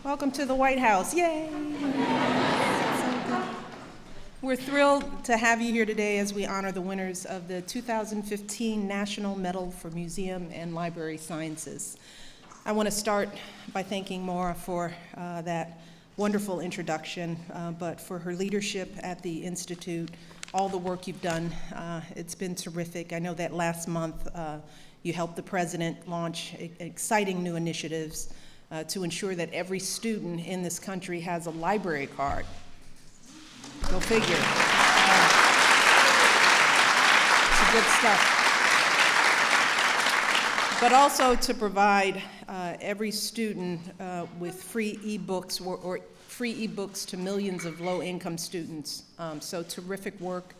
Welcome to the White House. Yay! We're thrilled to have you here today as we honor the winners of the 2015 National Medal for Museum and Library Sciences. I want to start by thanking Maura for that wonderful introduction, but for her leadership at the Institute, all the work you've done. It's been terrific. I know that last month you helped the president launch exciting new initiatives to ensure that every student in this country has a library card. Go figure. It's good stuff. But also to provide every student with free ebooks or free ebooks to millions of low-income students. So terrific work.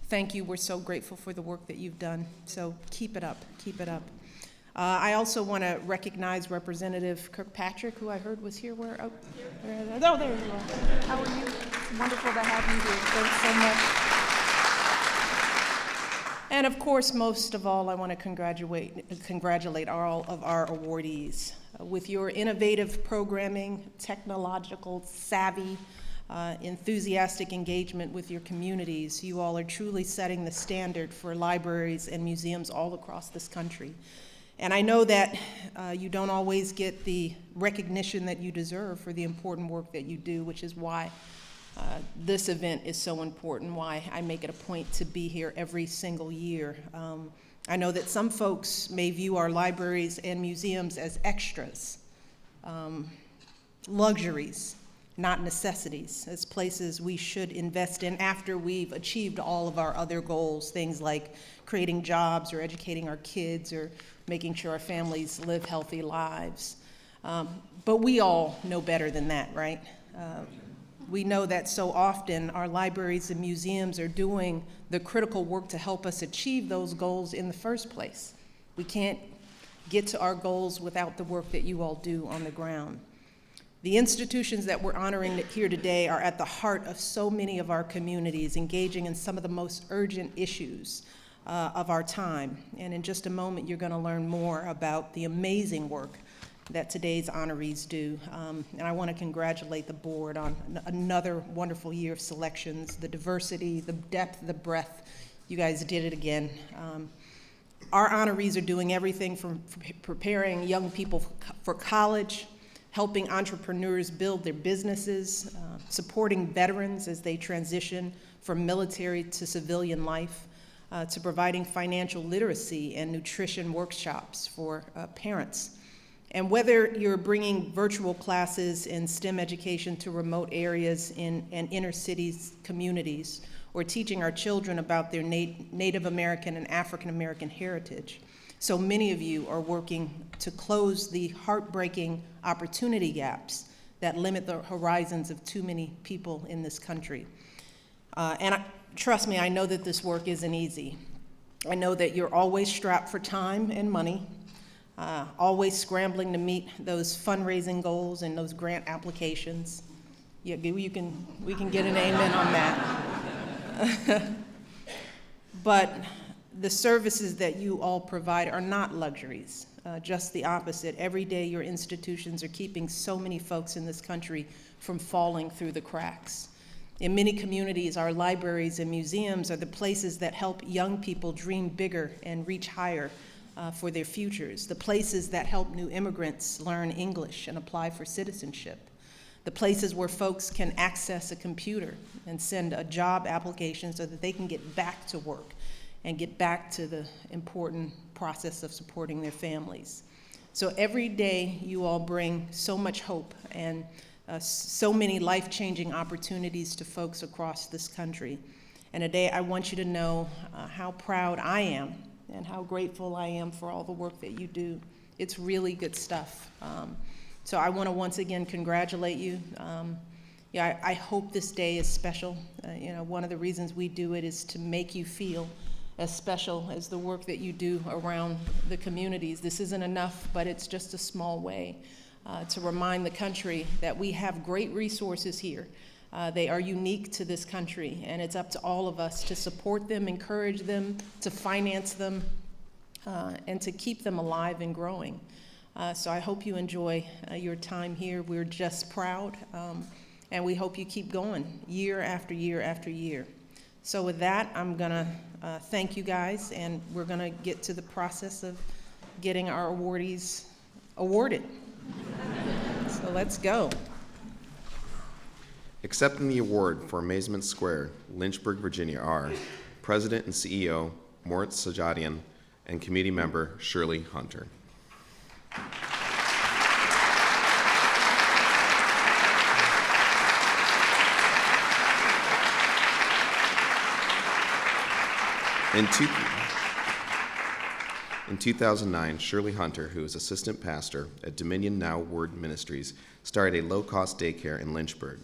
Thank you. We're so grateful for the work that you've done. So keep it up. Keep it up. I also want to recognize Representative Kirkpatrick, who I heard was here. Where? Oh, there you are. How are you? It's wonderful to have you here. Thanks so much. And of course, most of all, I want to congratulate all of our awardees. With your innovative programming, technological savvy, enthusiastic engagement with your communities, you all are truly setting the standard for libraries and museums all across this country. And I know that you don't always get the recognition that you deserve for the important work that you do, which is why this event is so important, why I make it a point to be here every single year. I know that some folks may view our libraries and museums as extras, luxuries, not necessities, as places we should invest in after we've achieved all of our other goals, things like creating jobs or educating our kids or making sure our families live healthy lives. But we all know better than that, right? We know that so often our libraries and museums are doing the critical work to help us achieve those goals in the first place. We can't get to our goals without the work that you all do on the ground. The institutions that we're honoring here today are at the heart of so many of our communities, engaging in some of the most urgent issues of our time. And in just a moment, you're going to learn more about the amazing work that today's honorees do. And I want to congratulate the board on another wonderful year of selections, the diversity, the depth, the breadth. You guys did it again. Our honorees are doing everything from preparing young people for college, helping entrepreneurs build their businesses, supporting veterans as they transition from military to civilian life, to providing financial literacy and nutrition workshops for parents. And whether you're bringing virtual classes in STEM education to remote areas and inner cities communities, or teaching our children about their Native American and African American heritage, so many of you are working to close the heartbreaking opportunity gaps that limit the horizons of too many people in this country. Trust me, I know that this work isn't easy. I know that you're always strapped for time and money, always scrambling to meet those fundraising goals and those grant applications. Yeah, we can get an amen on that. But the services that you all provide are not luxuries, just the opposite. Every day your institutions are keeping so many folks in this country from falling through the cracks. In many communities, our libraries and museums are the places that help young people dream bigger and reach higher for their futures, the places that help new immigrants learn English and apply for citizenship, the places where folks can access a computer and send a job application so that they can get back to work and get back to the important process of supporting their families. So every day you all bring so much hope and so many life-changing opportunities to folks across this country. And today I want you to know how proud I am and how grateful I am for all the work that you do. It's really good stuff. So I want to once again congratulate you. I hope this day is special. One of the reasons we do it is to make you feel as special as the work that you do around the communities. This isn't enough, but it's just a small way to remind the country that we have great resources here. They are unique to this country, and it's up to all of us to support them, encourage them, to finance them, and to keep them alive and growing. So I hope you enjoy your time here. We're just proud, and we hope you keep going year after year after year. So with that, I'm gonna thank you guys, and we're gonna get to the process of getting our awardees awarded. So let's go. Accepting the award for Amazement Square, Lynchburg, Virginia are President and CEO Moritz Sajadian and Committee Member Shirley Hunter. In 2009, Shirley Hunter, who is assistant pastor at Dominion Now Word Ministries, started a low-cost daycare in Lynchburg.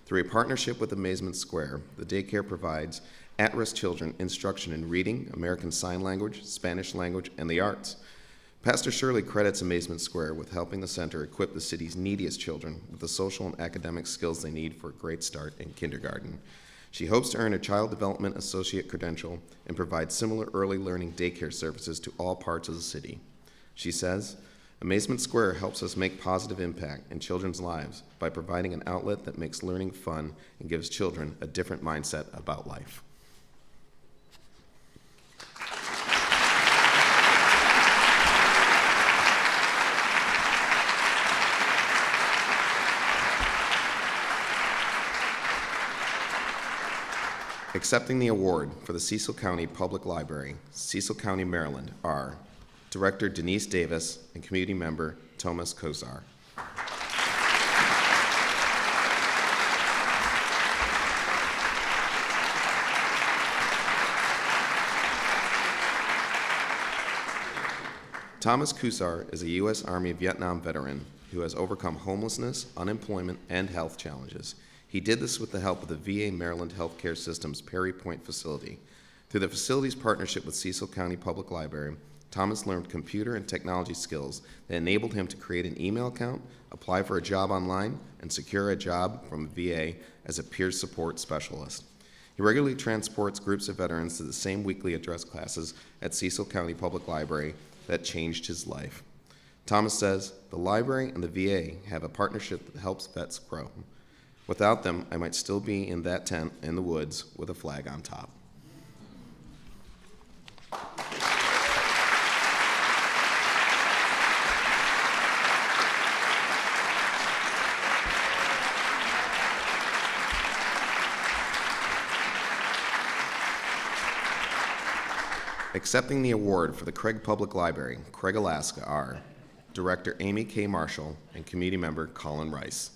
Through a partnership with Amazement Square, the daycare provides at-risk children instruction in reading, American Sign Language, Spanish language, and the arts. Pastor Shirley credits Amazement Square with helping the center equip the city's neediest children with the social and academic skills they need for a great start in kindergarten. She hopes to earn a Child Development Associate credential and provide similar early learning daycare services to all parts of the city. She says, Amazement Square helps us make positive impact in children's lives by providing an outlet that makes learning fun and gives children a different mindset about life. Accepting the award for the Cecil County Public Library, Cecil County, Maryland, are Director Denise Davis and Community Member Thomas Kozar. Thomas Kusar is a U.S. Army Vietnam veteran who has overcome homelessness, unemployment, and health challenges. He did this with the help of the VA Maryland Healthcare System's Perry Point facility. Through the facility's partnership with Cecil County Public Library, Thomas learned computer and technology skills that enabled him to create an email account, apply for a job online, and secure a job from VA as a peer support specialist. He regularly transports groups of veterans to the same weekly address classes at Cecil County Public Library that changed his life. Thomas says, the library and the VA have a partnership that helps vets grow. Without them, I might still be in that tent in the woods with a flag on top. Accepting the award for the Craig Public Library, Craig, Alaska, are Director Amy K. Marshall and Committee Member Colin Rice.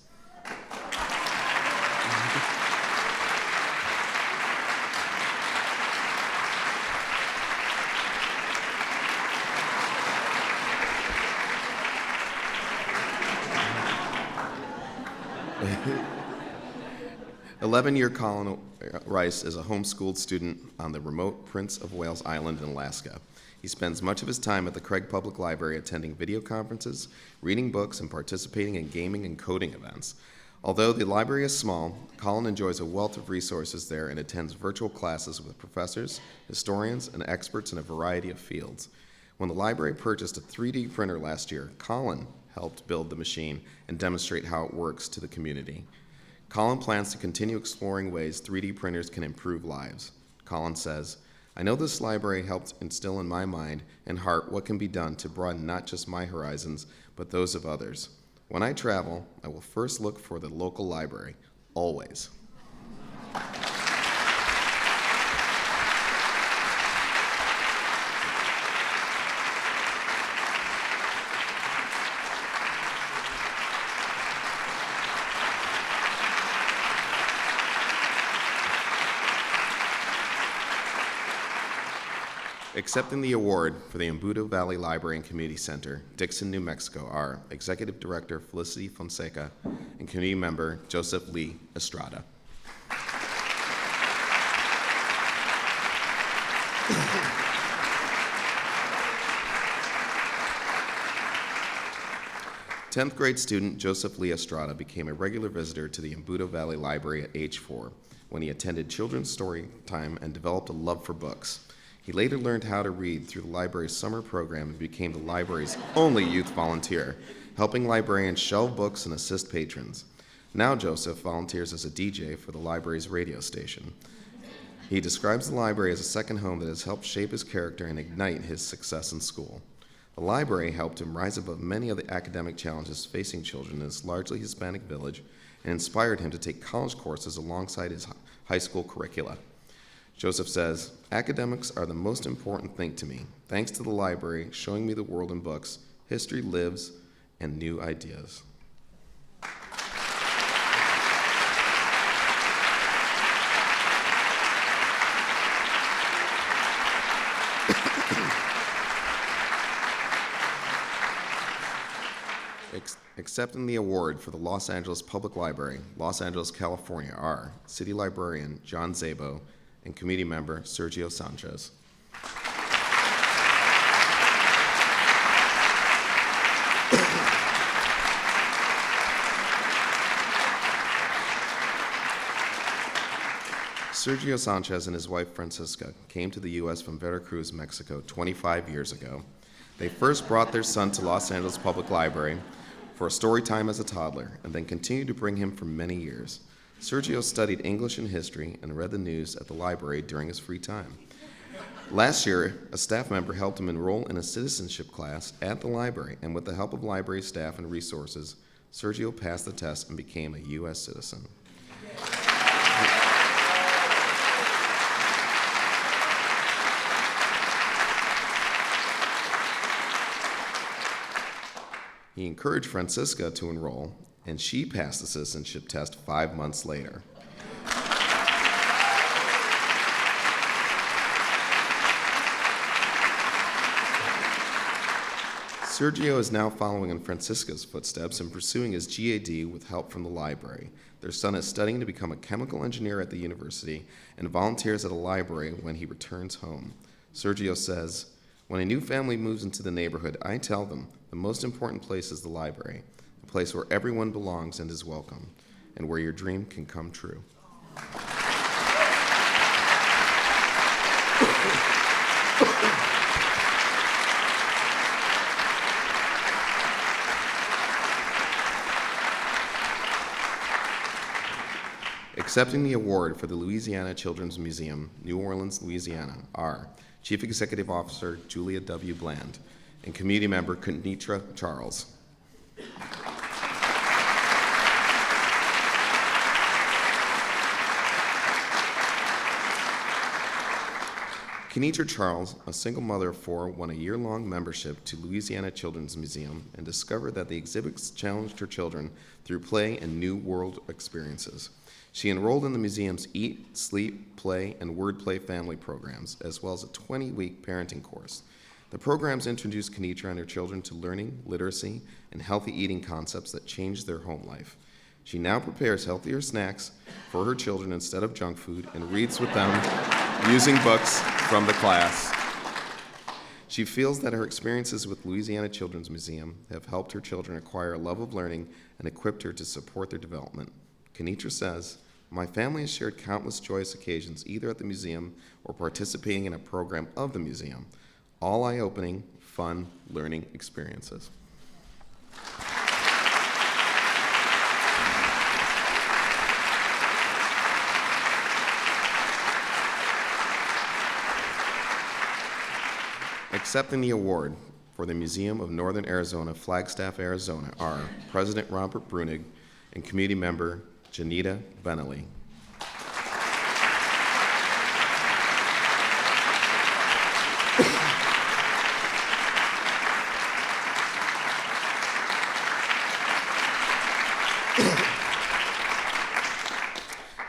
11-year Colin Rice is a homeschooled student on the remote Prince of Wales Island in Alaska. He spends much of his time at the Craig Public Library attending video conferences, reading books, and participating in gaming and coding events. Although the library is small, Colin enjoys a wealth of resources there and attends virtual classes with professors, historians, and experts in a variety of fields. When the library purchased a 3D printer last year, Colin helped build the machine and demonstrate how it works to the community. Colin plans to continue exploring ways 3D printers can improve lives. Colin says, I know this library helped instill in my mind and heart what can be done to broaden not just my horizons, but those of others. When I travel, I will first look for the local library, always. Accepting the award for the Embudo Valley Library and Community Center, Dixon, New Mexico, are Executive Director Felicity Fonseca and Community Member Joseph Lee Estrada. Tenth grade student Joseph Lee Estrada became a regular visitor to the Embudo Valley Library at age 4 when he attended children's story time and developed a love for books. He later learned how to read through the library's summer program and became the library's only youth volunteer, helping librarians shelve books and assist patrons. Now Joseph volunteers as a DJ for the library's radio station. He describes the library as a second home that has helped shape his character and ignite his success in school. The library helped him rise above many of the academic challenges facing children in this largely Hispanic village and inspired him to take college courses alongside his high school curricula. Joseph says, "Academics are the most important thing to me. Thanks to the library showing me the world in books, history lives, and new ideas." Accepting the award for the Los Angeles Public Library, Los Angeles, California, are City Librarian John Szabo and Committee Member Sergio Sanchez. Sergio Sanchez and his wife Francisca came to the U.S. from Veracruz, Mexico 25 years ago. They first brought their son to Los Angeles Public Library for a story time as a toddler, and then continued to bring him for many years. Sergio studied English and history and read the news at the library during his free time. Last year, a staff member helped him enroll in a citizenship class at the library, and with the help of library staff and resources, Sergio passed the test and became a U.S. citizen. He encouraged Francisca to enroll, and she passed the citizenship test 5 months later. Sergio is now following in Francisca's footsteps and pursuing his GAD with help from the library. Their son is studying to become a chemical engineer at the university and volunteers at a library when he returns home. Sergio says, "When a new family moves into the neighborhood, I tell them the most important place is the library, a place where everyone belongs and is welcome, and where your dream can come true." Accepting the award for the Louisiana Children's Museum, New Orleans, Louisiana, are Chief Executive Officer Julia W. Bland and Community Member Kenitra Charles. Kenitra Charles, a single mother of 4, won a year-long membership to Louisiana Children's Museum and discovered that the exhibits challenged her children through play and new world experiences. She enrolled in the museum's Eat, Sleep, Play, and Wordplay family programs, as well as a 20-week parenting course. The programs introduced Kenitra and her children to learning, literacy, and healthy eating concepts that changed their home life. She now prepares healthier snacks for her children instead of junk food and reads with them using books from the class. She feels that her experiences with Louisiana Children's Museum have helped her children acquire a love of learning and equipped her to support their development. Kenitra says, "My family has shared countless joyous occasions either at the museum or participating in a program of the museum. All eye-opening, fun, learning experiences." Accepting the award for the Museum of Northern Arizona, Flagstaff, Arizona, are President Robert Brunig and Community Member Janita Benelli.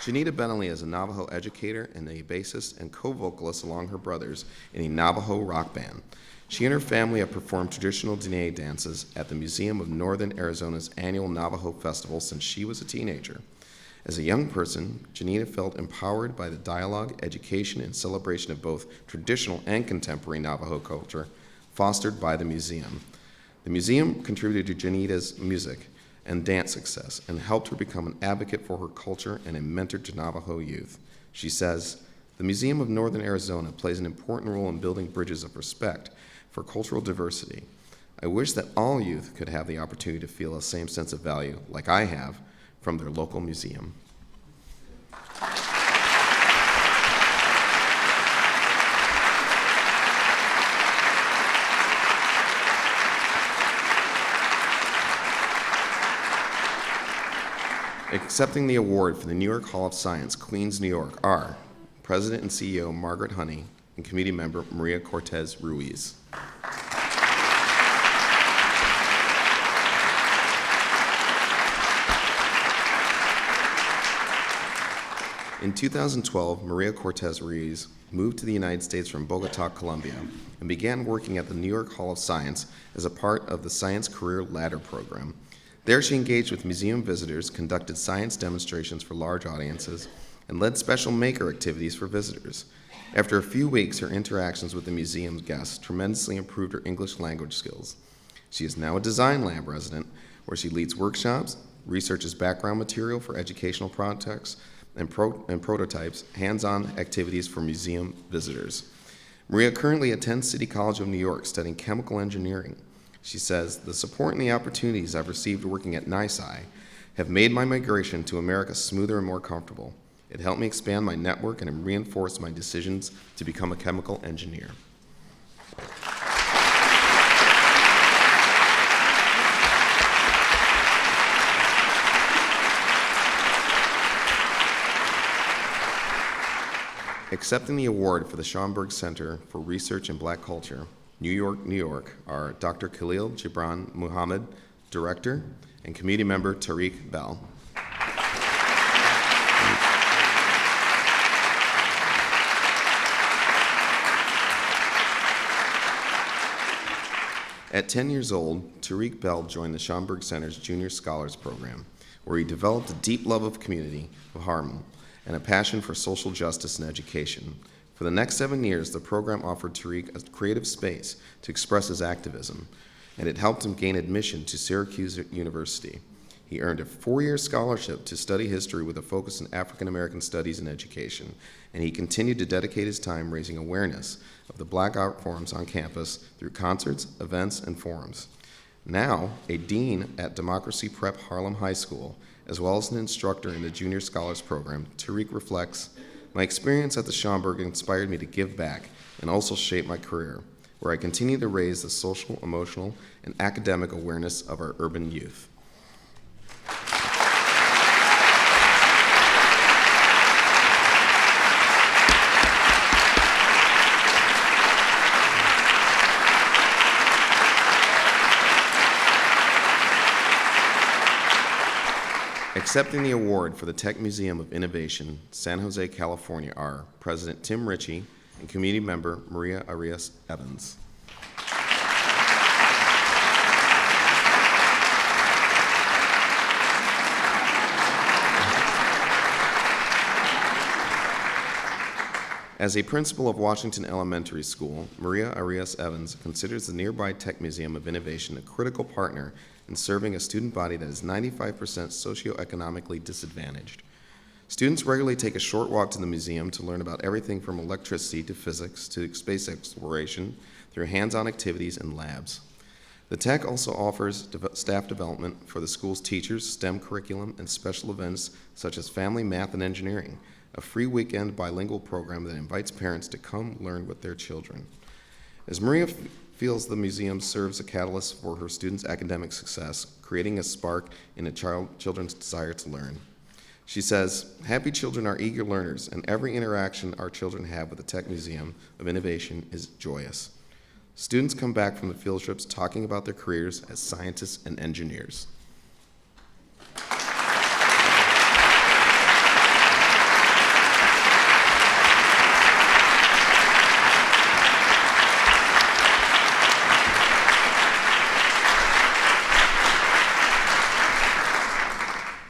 Janita Benelli is a Navajo educator and a bassist and co-vocalist along her brothers in a Navajo rock band. She and her family have performed traditional Dene dances at the Museum of Northern Arizona's annual Navajo Festival since she was a teenager. As a young person, Janita felt empowered by the dialogue, education, and celebration of both traditional and contemporary Navajo culture fostered by the museum. The museum contributed to Janita's music and dance success and helped her become an advocate for her culture and a mentor to Navajo youth. She says, The Museum of Northern Arizona plays an important role in building bridges of respect for cultural diversity. I wish that all youth could have the opportunity to feel the same sense of value, like I have, from their local museum. Accepting the award for the New York Hall of Science, Queens, New York, are President and CEO Margaret Honey and committee member Maria Cortez Ruiz. In 2012, Maria Cortez Ruiz moved to the United States from Bogota, Colombia, and began working at the New York Hall of Science as a part of the Science Career Ladder program. There she engaged with museum visitors, conducted science demonstrations for large audiences, and led special maker activities for visitors. After a few weeks, her interactions with the museum's guests tremendously improved her English language skills. She is now a design lab resident where she leads workshops, researches background material for educational projects, and prototypes hands-on activities for museum visitors. Maria currently attends City College of New York studying chemical engineering. She says, "The support and the opportunities I've received working at NYSCI have made my migration to America smoother and more comfortable. It helped me expand my network and reinforced my decisions to become a chemical engineer." Accepting the award for the Schomburg Center for Research in Black Culture, New York, New York, are Dr. Khalil Gibran Muhammad, Director, and Committee Member Tariq Bell. At 10 years old, Tariq Bell joined the Schomburg Center's Junior Scholars Program, where he developed a deep love of community, of harmony, and a passion for social justice and education. For the next 7 years, the program offered Tariq a creative space to express his activism, and it helped him gain admission to Syracuse University. He earned a 4-year scholarship to study history with a focus in African American studies and education, and he continued to dedicate his time raising awareness of the Black art forms on campus through concerts, events, and forums. Now, a dean at Democracy Prep Harlem High School, as well as an instructor in the Junior Scholars Program, Tariq reflects, "My experience at the Schomburg inspired me to give back and also shape my career, where I continue to raise the social, emotional, and academic awareness of our urban youth." Accepting the award for the Tech Museum of Innovation, San Jose, California, are President Tim Ritchie and community member Maria Arias Evans. As a principal of Washington Elementary School, Maria Arias Evans considers the nearby Tech Museum of Innovation a critical partner in serving a student body that is 95% socioeconomically disadvantaged. Students regularly take a short walk to the museum to learn about everything from electricity to physics to space exploration through hands-on activities and labs. The Tech also offers staff development for the school's teachers, STEM curriculum, and special events such as Family Math and Engineering, a free weekend bilingual program that invites parents to come learn with their children. As Maria feels the museum serves a catalyst for her students' academic success, creating a spark in children's desire to learn. She says, "Happy children are eager learners, and every interaction our children have with the Tech Museum of Innovation is joyous. Students come back from the field trips talking about their careers as scientists and engineers."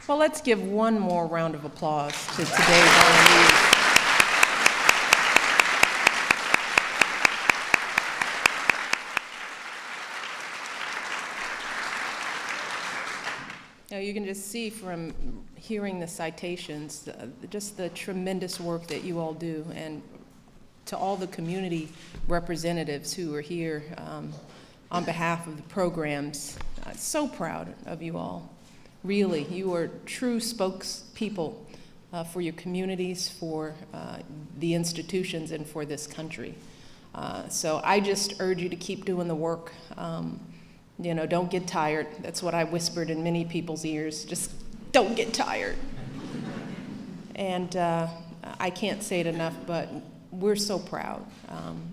Well, let's give one more round of applause to today's honorees. Now, you can just see from hearing the citations, just the tremendous work that you all do, and to all the community representatives who are here on behalf of the programs. So proud of you all. Really, you are true spokespeople for your communities, for the institutions, and for this country. So I just urge you to keep doing the work. You know, don't get tired. That's what I whispered in many people's ears. Just don't get tired. And I can't say it enough, but we're so proud.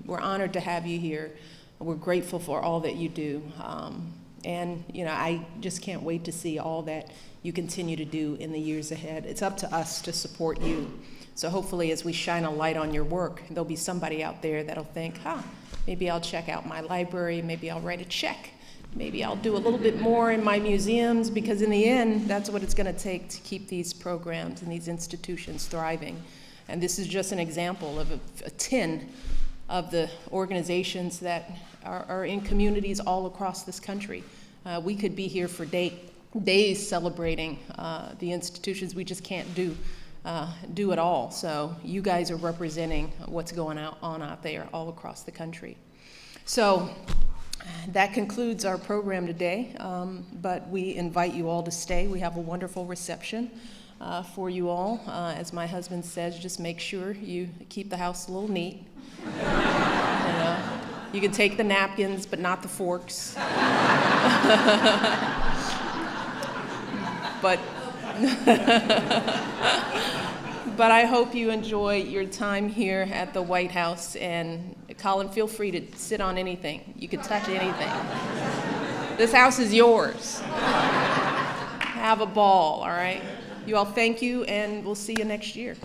We're honored to have you here. We're grateful for all that you do. And, you know, I just can't wait to see all that you continue to do in the years ahead. It's up to us to support you. So hopefully as we shine a light on your work, there'll be somebody out there that'll think, maybe I'll check out my library, maybe I'll write a check, maybe I'll do a little bit more in my museums, because in the end, that's what it's going to take to keep these programs and these institutions thriving. And this is just an example of a 10 of the organizations that are in communities all across this country. We could be here for days celebrating the institutions. We just can't do it all. So you guys are representing what's going on out there all across the country. So that concludes our program today, but we invite you all to stay. We have a wonderful reception for you all. As my husband says, just make sure you keep the house a little neat. You can take the napkins, but not the forks. But I hope you enjoy your time here at the White House. And Colin, feel free to sit on anything. You can touch anything. This house is yours. Have a ball, all right? You all, thank you, and we'll see you next year.